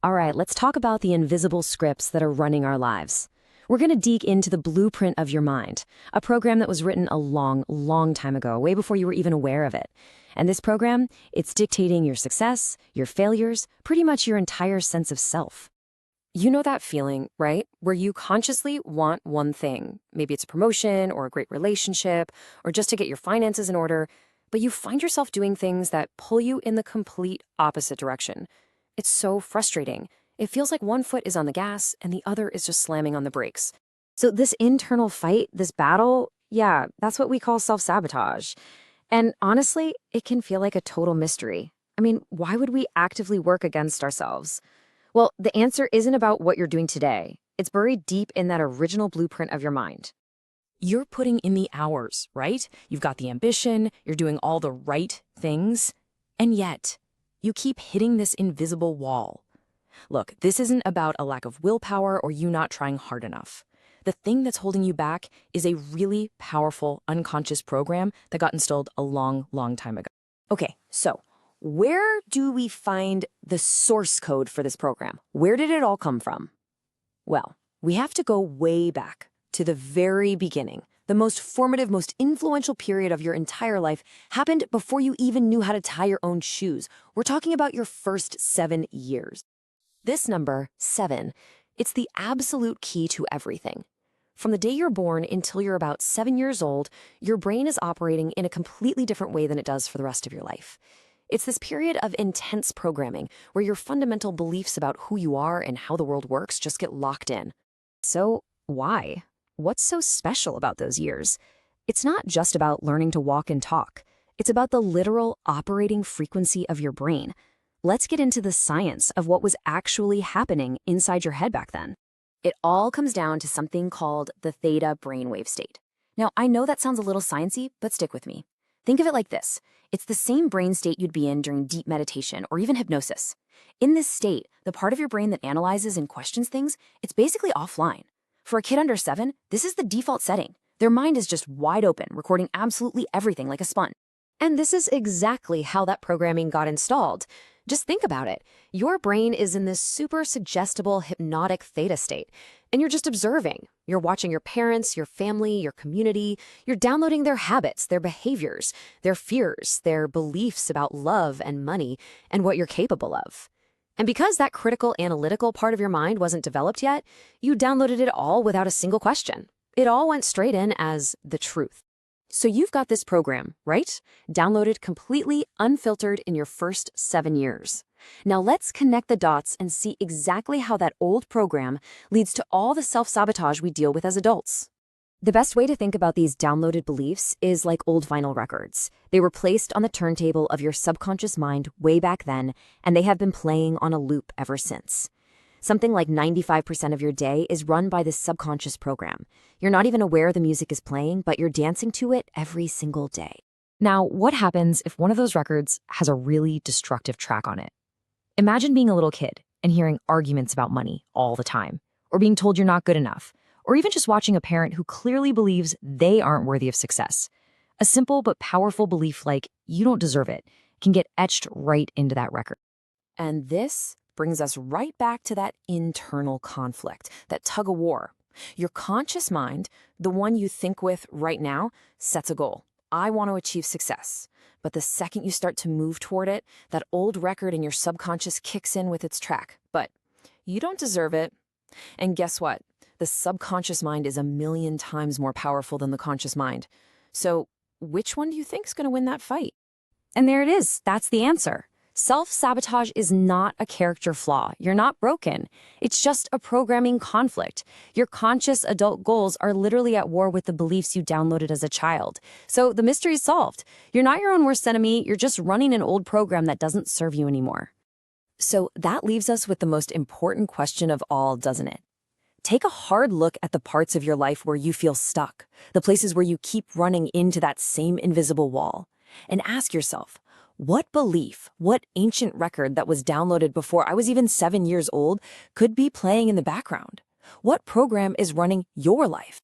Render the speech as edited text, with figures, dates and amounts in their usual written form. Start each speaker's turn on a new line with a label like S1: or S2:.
S1: All right, let's talk about the invisible scripts that are running our lives. We're going to dig into the blueprint of your mind, a program that was written a long, long time ago, way before you were even aware of it. And this program, it's dictating your success, your failures, pretty much your entire sense of self. You know that feeling, right? Where you consciously want one thing. Maybe it's a promotion or a great relationship or just to get your finances in order, but you find yourself doing things that pull you in the complete opposite direction. It's so frustrating. It feels like one foot is on the gas and the other is just slamming on the brakes. So this internal fight, this battle, yeah, that's what we call self-sabotage. And honestly, it can feel like a total mystery. I mean, why would we actively work against ourselves? Well, the answer isn't about what you're doing today. It's buried deep in that original blueprint of your mind. You're putting in the hours, right? You've got the ambition, you're doing all the right things, and yet you keep hitting this invisible wall. Look, this isn't about a lack of willpower or you not trying hard enough. The thing that's holding you back is a really powerful unconscious program that got installed a long, long time ago. Okay, so where do we find the source code for this program? Where did it all come from? Well, we have to go way back to the very beginning. The most formative, most influential period of your entire life happened before you even knew how to tie your own shoes. We're talking about your first 7 years. This number, 7, it's the absolute key to everything. From the day you're born until you're about 7 years old, your brain is operating in a completely different way than it does for the rest of your life. It's this period of intense programming where your fundamental beliefs about who you are and how the world works just get locked in. So, why? What's so special about those years? It's not just about learning to walk and talk. It's about the literal operating frequency of your brain. Let's get into the science of what was actually happening inside your head back then. It all comes down to something called the theta brainwave state. Now, I know that sounds a little sciencey, but stick with me. Think of it like this. It's the same brain state you'd be in during deep meditation or even hypnosis. In this state, the part of your brain that analyzes and questions things, it's basically offline. For a kid under 7, this is the default setting. Their mind is just wide open, recording absolutely everything like a sponge. And this is exactly how that programming got installed. Just think about it. Your brain is in this super suggestible hypnotic theta state, and you're just observing. You're watching your parents, your family, your community. You're downloading their habits, their behaviors, their fears, their beliefs about love and money, and what you're capable of. And because that critical analytical part of your mind wasn't developed yet, you downloaded it all without a single question. It all went straight in as the truth. So you've got this program, right? Downloaded completely unfiltered in your first 7 years. Now let's connect the dots and see exactly how that old program leads to all the self-sabotage we deal with as adults. The best way to think about these downloaded beliefs is like old vinyl records. They were placed on the turntable of your subconscious mind way back then, and they have been playing on a loop ever since. Something like 95% of your day is run by this subconscious program. You're not even aware the music is playing, but you're dancing to it every single day. Now, what happens if one of those records has a really destructive track on it? Imagine being a little kid and hearing arguments about money all the time, or being told you're not good enough, or even just watching a parent who clearly believes they aren't worthy of success. A simple but powerful belief like, you don't deserve it, can get etched right into that record. And this brings us right back to that internal conflict, that tug-of-war. Your conscious mind, the one you think with right now, sets a goal. I want to achieve success. But the second you start to move toward it, that old record in your subconscious kicks in with its track. But you don't deserve it. And guess what? The subconscious mind is 1,000,000 times more powerful than the conscious mind. So which one do you think is going to win that fight? And there it is. That's the answer. Self-sabotage is not a character flaw. You're not broken. It's just a programming conflict. Your conscious adult goals are literally at war with the beliefs you downloaded as a child. So the mystery is solved. You're not your own worst enemy. You're just running an old program that doesn't serve you anymore. So that leaves us with the most important question of all, doesn't it? Take a hard look at the parts of your life where you feel stuck, the places where you keep running into that same invisible wall, and ask yourself, what belief, what ancient record that was downloaded before I was even 7 years old could be playing in the background? What program is running your life?